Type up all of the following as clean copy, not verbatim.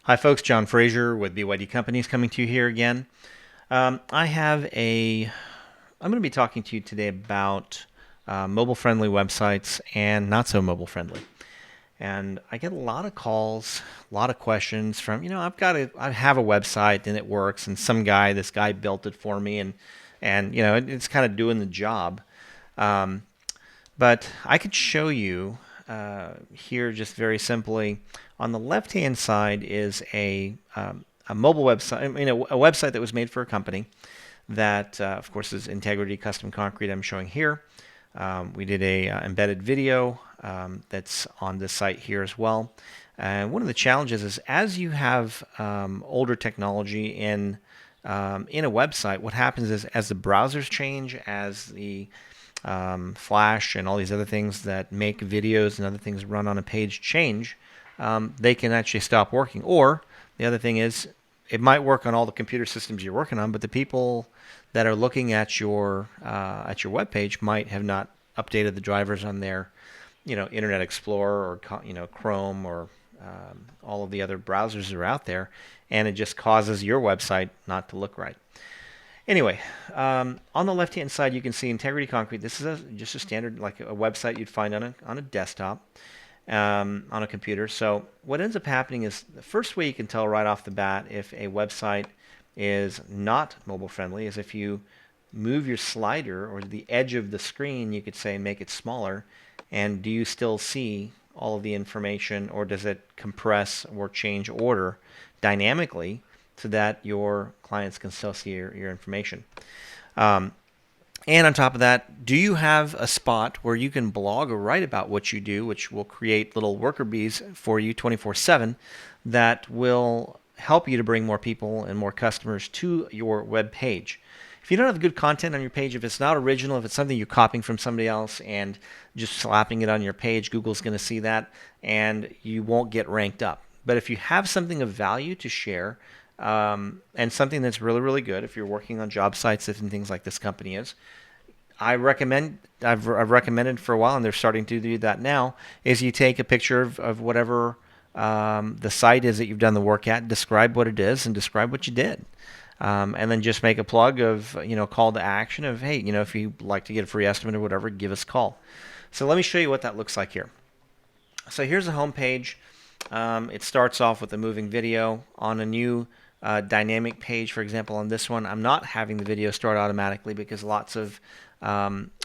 Hi folks, John Fraser with BYD Companies coming to you here again. I have I'm going to be talking to you today about mobile-friendly websites and not so mobile-friendly. And I get a lot of calls, a lot of questions from, I have a website and it works, and this guy built it for me, and it's kind of doing the job. Um, but I could show you here just very simply. On the left-hand side is a mobile website, a website that was made for a company that, of course, is Integrity Custom Concrete. I'm showing here. We did a embedded video that's on this site here as well. And one of the challenges is as you have older technology in a website, what happens is as the browsers change, as the Flash and all these other things that make videos and other things run on a page change, they can actually stop working. Or the other thing is, it might work on all the computer systems you're working on, but the people that are looking at your web page might have not updated the drivers on their, Internet Explorer or Chrome or all of the other browsers that are out there, and it just causes your website not to look right. Anyway, on the left-hand side, you can see Integrity Concrete. This is just a standard, like a website you'd find on a desktop, on a computer. So what ends up happening is the first way you can tell right off the bat if a website is not mobile friendly is if you move your slider or the edge of the screen, you could say make it smaller, and do you still see all of the information, or does it compress or change order dynamically so that your clients can still see your information? Um, and on top of that, do you have a spot where you can blog or write about what you do, which will create little worker bees for you 24/7 that will help you to bring more people and more customers to your web page? If you don't have good content on your page, if it's not original, if it's something you're copying from somebody else and just slapping it on your page, Google's going to see that and you won't get ranked up. But if you have something of value to share, and something that's really, really good, if you're working on job sites and things like this company is, I've recommended for a while, and they're starting to do that now, is you take a picture of whatever the site is that you've done the work at, describe what it is, and describe what you did. And then just make a plug of, call to action of, hey, if you'd like to get a free estimate or whatever, give us a call. So let me show you what that looks like here. So here's the home page. It starts off with a moving video on a new dynamic page. For example, on this one, I'm not having the video start automatically because lots of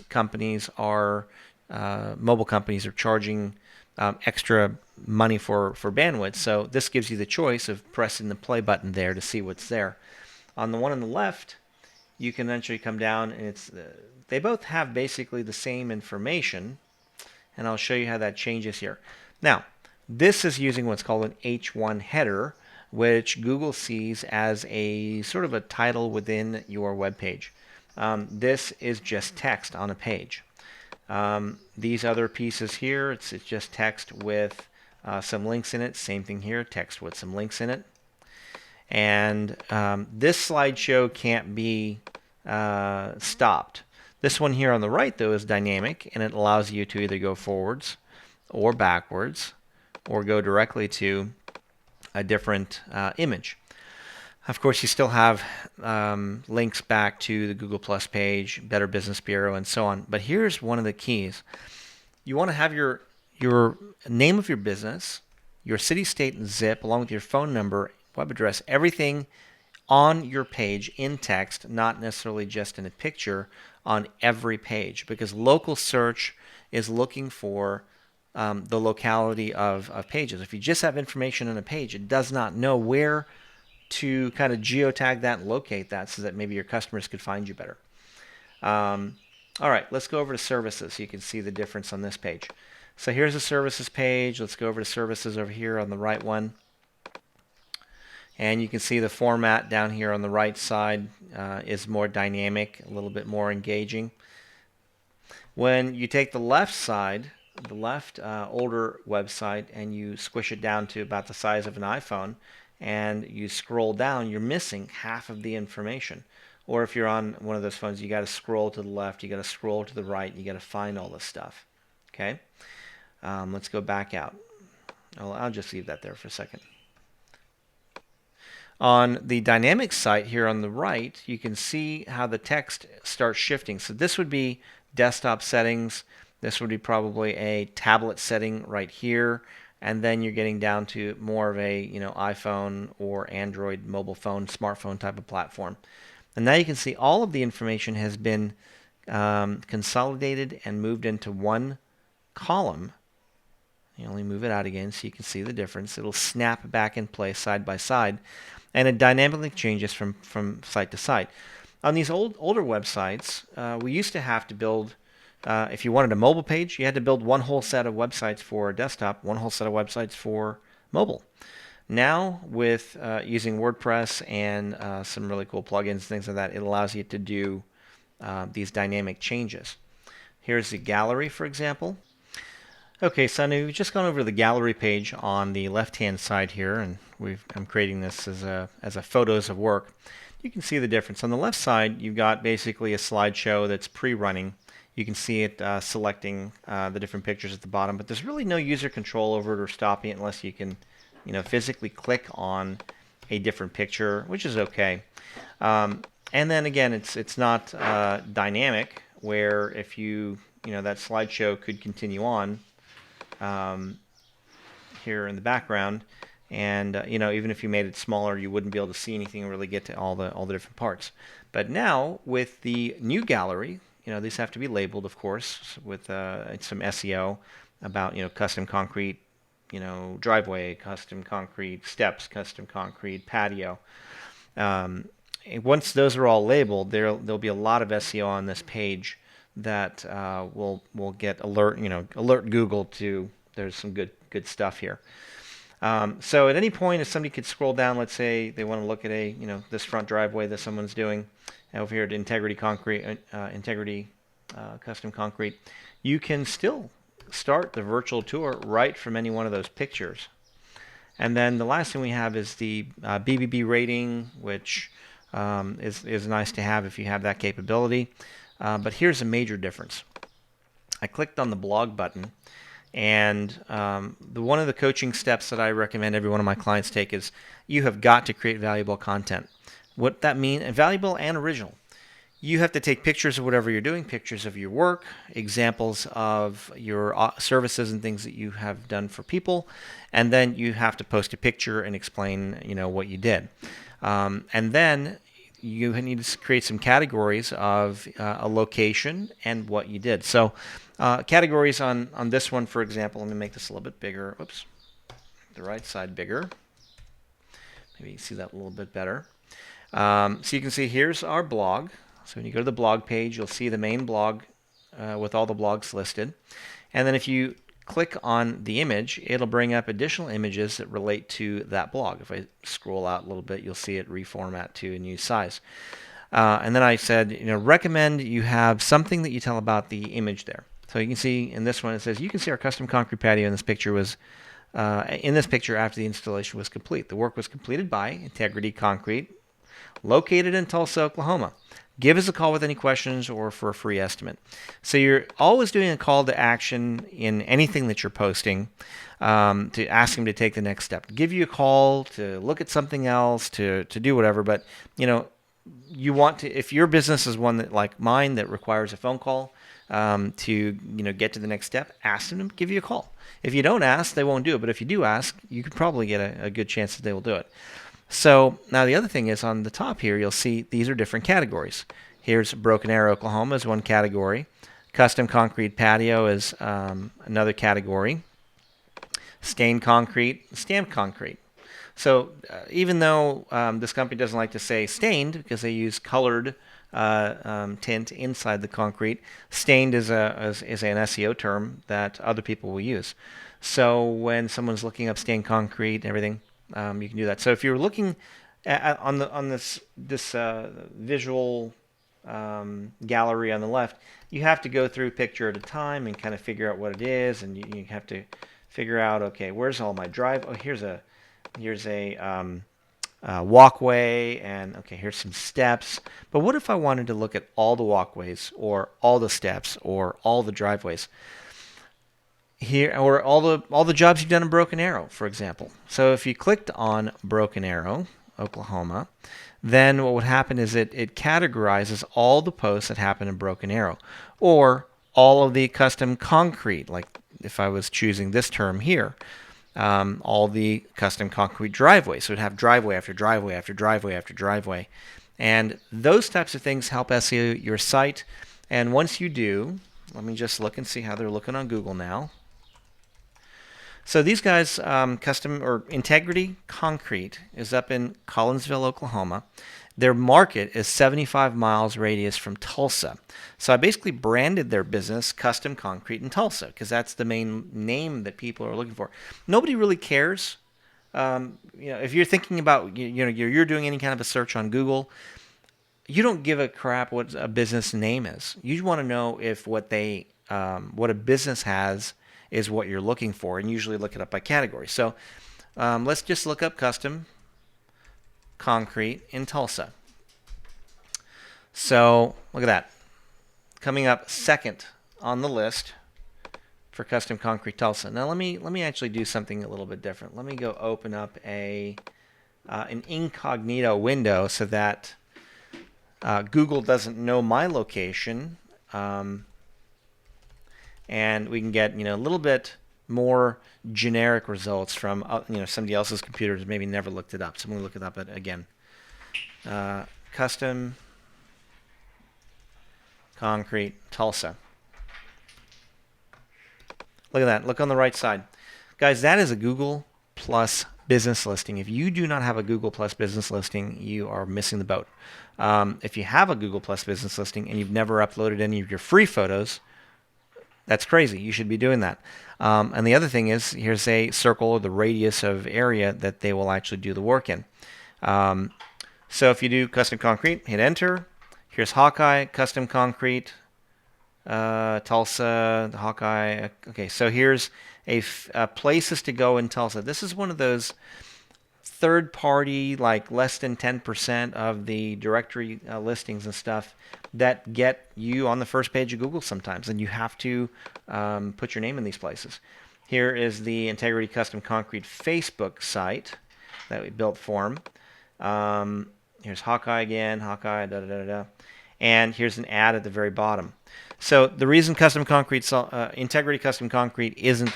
companies are mobile companies are charging extra money for bandwidth. So this gives you the choice of pressing the play button there to see what's there. On the one on the left, you can eventually come down, and they both have basically the same information, and I'll show you how that changes here. Now, this is using what's called an H1 header, which Google sees as a sort of a title within your web page. This is just text on a page. These other pieces here, it's just text with some links in it. Same thing here, text with some links in it. And this slideshow can't be stopped. This one here on the right, though, is dynamic, and it allows you to either go forwards or backwards or go directly to a different image. Of course, you still have links back to the Google Plus page, Better Business Bureau, and so on. But here's one of the keys. You want to have your name of your business, your city, state, and zip, along with your phone number, web address, everything on your page in text, not necessarily just in a picture, on every page, because local search is looking for the locality of pages. If you just have information on a page, it does not know where to kind of geotag that and locate that so that maybe your customers could find you better. All right, let's go over to services so you can see the difference on this page. So here's the services page. Let's go over to services over here on the right one. And you can see the format down here on the right side is more dynamic, a little bit more engaging. When you take the left side, the left older website, and you squish it down to about the size of an iPhone, and you scroll down, you're missing half of the information. Or if you're on one of those phones, you got to scroll to the left, you got to scroll to the right, you got to find all this stuff. Okay, let's go back out. I'll just leave that there for a second. On the dynamic site here on the right, you can see how the text starts shifting. So this would be desktop settings. This would be probably a tablet setting right here. And then you're getting down to more of a iPhone or Android mobile phone, smartphone type of platform. And now you can see all of the information has been consolidated and moved into one column. You only move it out again so you can see the difference. It'll snap back in place side by side, and it dynamically changes from site to site. On these older websites, we used to have to build, if you wanted a mobile page, you had to build one whole set of websites for desktop, one whole set of websites for mobile. Now, with using WordPress and some really cool plugins, things like that, it allows you to do these dynamic changes. Here's the gallery, for example. Okay, so we've just gone over the gallery page on the left-hand side here, and I'm creating this as a photos of work. You can see the difference. On the left side, you've got basically a slideshow that's pre-running. You can see it selecting the different pictures at the bottom, but there's really no user control over it or stopping it unless you can, physically click on a different picture, which is okay. And then again, it's not dynamic, where if that slideshow could continue on here in the background, and even if you made it smaller, you wouldn't be able to see anything and really get to all the different parts. But now with the new gallery, these have to be labeled, of course, with some SEO about custom concrete, driveway, custom concrete steps, custom concrete patio. Once those are all labeled, there'll be a lot of SEO on this page that will get alert Google to there's some good stuff here. So at any point, if somebody could scroll down, let's say they want to look at this front driveway that someone's doing over here at Integrity Concrete, Integrity Custom Concrete, you can still start the virtual tour right from any one of those pictures. And then the last thing we have is the BBB rating, which is nice to have if you have that capability. But here's a major difference. I clicked on the blog button, and one of the coaching steps that I recommend every one of my clients take is you have got to create valuable content. What that means, valuable and original. You have to take pictures of whatever you're doing, pictures of your work, examples of your services and things that you have done for people, and then you have to post a picture and explain, what you did. And then you need to create some categories of a location and what you did. So categories on this one, for example, let me make this a little bit bigger. Oops, the right side bigger. Maybe you can see that a little bit better. So you can see here's our blog. So when you go to the blog page, you'll see the main blog with all the blogs listed. And then if you click on the image, it'll bring up additional images that relate to that blog. If I scroll out a little bit, you'll see it reformat to a new size. And then I said, recommend you have something that you tell about the image there. So you can see in this one, it says, you can see our custom concrete patio in this picture was after the installation was complete. The work was completed by Integrity Concrete, located in Tulsa, Oklahoma. Give us a call with any questions or for a free estimate. So you're always doing a call to action in anything that you're posting to ask them to take the next step. Give you a call, to look at something else, to do whatever. But, you want to, if your business is one that like mine that requires a phone call to get to the next step, ask them to give you a call. If you don't ask, they won't do it. But if you do ask, you could probably get a good chance that they will do it. So now the other thing is on the top here, you'll see these are different categories. Here's Broken Arrow, Oklahoma is one category. Custom concrete patio is another category. Stained concrete, stamped concrete. So even though this company doesn't like to say stained because they use colored tint inside the concrete, stained is an SEO term that other people will use. So when someone's looking up stained concrete and everything, you can do that. So if you're looking on this visual gallery on the left, you have to go through picture at a time and kind of figure out what it is, and you have to figure out, okay, where's all my drive? Oh, here's a walkway, and okay, here's some steps. But what if I wanted to look at all the walkways or all the steps or all the driveways? Here, or all the jobs you've done in Broken Arrow, for example. So if you clicked on Broken Arrow, Oklahoma, then what would happen is it categorizes all the posts that happen in Broken Arrow, or all of the custom concrete, like if I was choosing this term here, all the custom concrete driveways. So it'd have driveway after driveway after driveway after driveway. And those types of things help SEO your site. And once you do, let me just look and see how they're looking on Google now. So these guys, custom or Integrity Concrete is up in Collinsville, Oklahoma. Their market is 75 miles radius from Tulsa. So I basically branded their business Custom Concrete in Tulsa because that's the main name that people are looking for. Nobody really cares. If you're thinking about, you're doing any kind of a search on Google, you don't give a crap what a business name is. You want to know if what a business has is what you're looking for, and usually look it up by category. So let's just look up Custom Concrete in Tulsa. So look at that. Coming up second on the list for Custom Concrete Tulsa. Now let me actually do something a little bit different. Let me go open up an incognito window so that Google doesn't know my location, and we can get a little bit more generic results from somebody else's computer that maybe never looked it up. So I'm going to look it up again. Custom Concrete Tulsa. Look at that. Look on the right side. Guys, that is a Google Plus business listing. If you do not have a Google Plus business listing, you are missing the boat. If you have a Google Plus business listing and you've never uploaded any of your free photos, that's crazy. You should be doing that. And the other thing is, here's a circle or the radius of area that they will actually do the work in. So if you do Custom Concrete, hit enter. Here's Hawkeye, Custom Concrete, Tulsa, the Hawkeye. Okay, so here's places to go in Tulsa. This is one of those third-party, like less than 10% of the directory listings and stuff that get you on the first page of Google sometimes, and you have to put your name in these places. Here is the Integrity Custom Concrete Facebook site that we built for them. Here's Hawkeye again, Hawkeye, and here's an ad at the very bottom. So the reason Integrity Custom Concrete isn't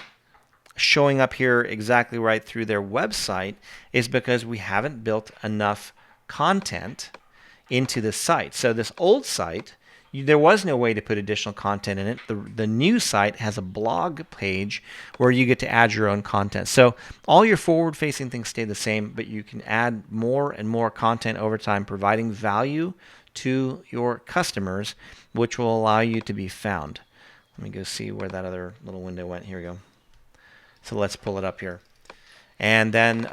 showing up here exactly right through their website is because we haven't built enough content into the site. So this old site, there was no way to put additional content in it. The new site has a blog page where you get to add your own content. So all your forward-facing things stay the same, but you can add more and more content over time, providing value to your customers, which will allow you to be found. Let me go see where that other little window went. Here we go. So let's pull it up here. And then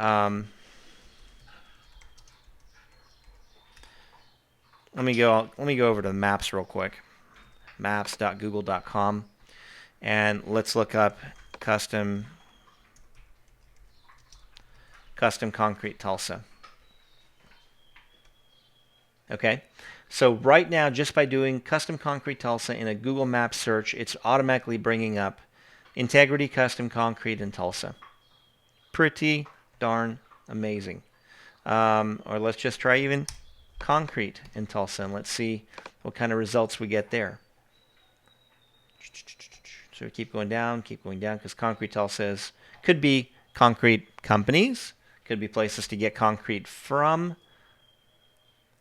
let me go over to the maps real quick. Maps.google.com, and let's look up Custom Concrete Tulsa. Okay, so right now, just by doing Custom Concrete Tulsa in a Google Maps search, it's automatically bringing up Integrity Custom Concrete in Tulsa. Pretty darn amazing. Or let's just try even concrete in Tulsa, and let's see what kind of results we get there. So we keep going down, because Concrete Tulsa could be concrete companies, could be places to get concrete from.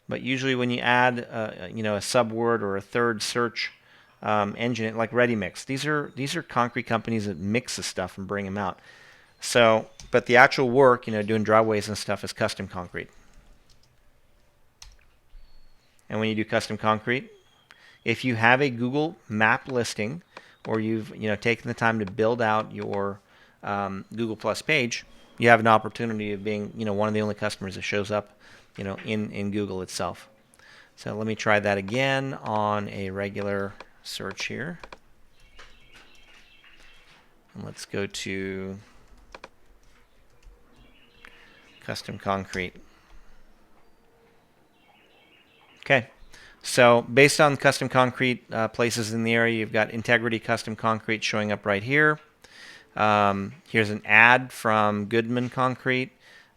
But usually when you add a subword or a third search engine like ReadyMix, these are concrete companies that mix the stuff and bring them out. So, but the actual work, doing driveways and stuff, is Custom Concrete. And when you do Custom Concrete, if you have a Google Map listing, or you've taken the time to build out your Google Plus page, you have an opportunity of being one of the only customers that shows up in Google itself. So let me try that again on a regular search here. And let's go to Custom Concrete. Okay, so based on Custom Concrete places in the area, you've got Integrity Custom Concrete showing up right here. Here's an ad from Goodman Concrete.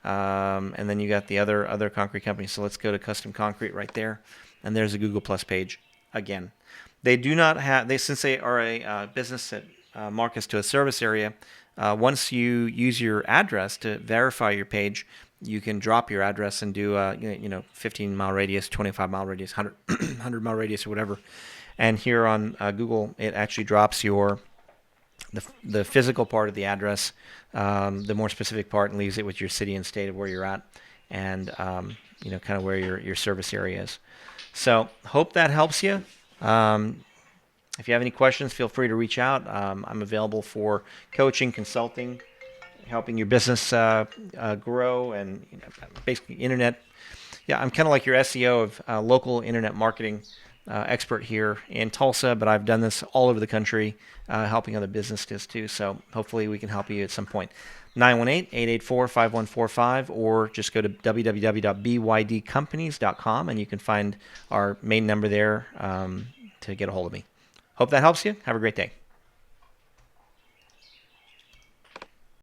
And then you got the other concrete companies. So let's go to Custom Concrete right there, and there's a Google Plus page again. They do not have since they are a business that markets to a service area. Once you use your address to verify your page, you can drop your address and do 15-mile radius, 25-mile radius, 100-mile radius, or whatever. And here on Google, it actually drops the physical part of the address, the more specific part, and leaves it with your city and state of where you're at, and kind of where your service area is. So hope that helps you. If you have any questions, feel free to reach out. I'm available for coaching, consulting, helping your business grow, and basically internet. Yeah, I'm kind of like your SEO of local internet marketing expert here in Tulsa, but I've done this all over the country, helping other businesses too. So hopefully we can help you at some point. 918-884-5145, or just go to www.bydcompanies.com and you can find our main number there to get a hold of me. Hope that helps you. Have a great day.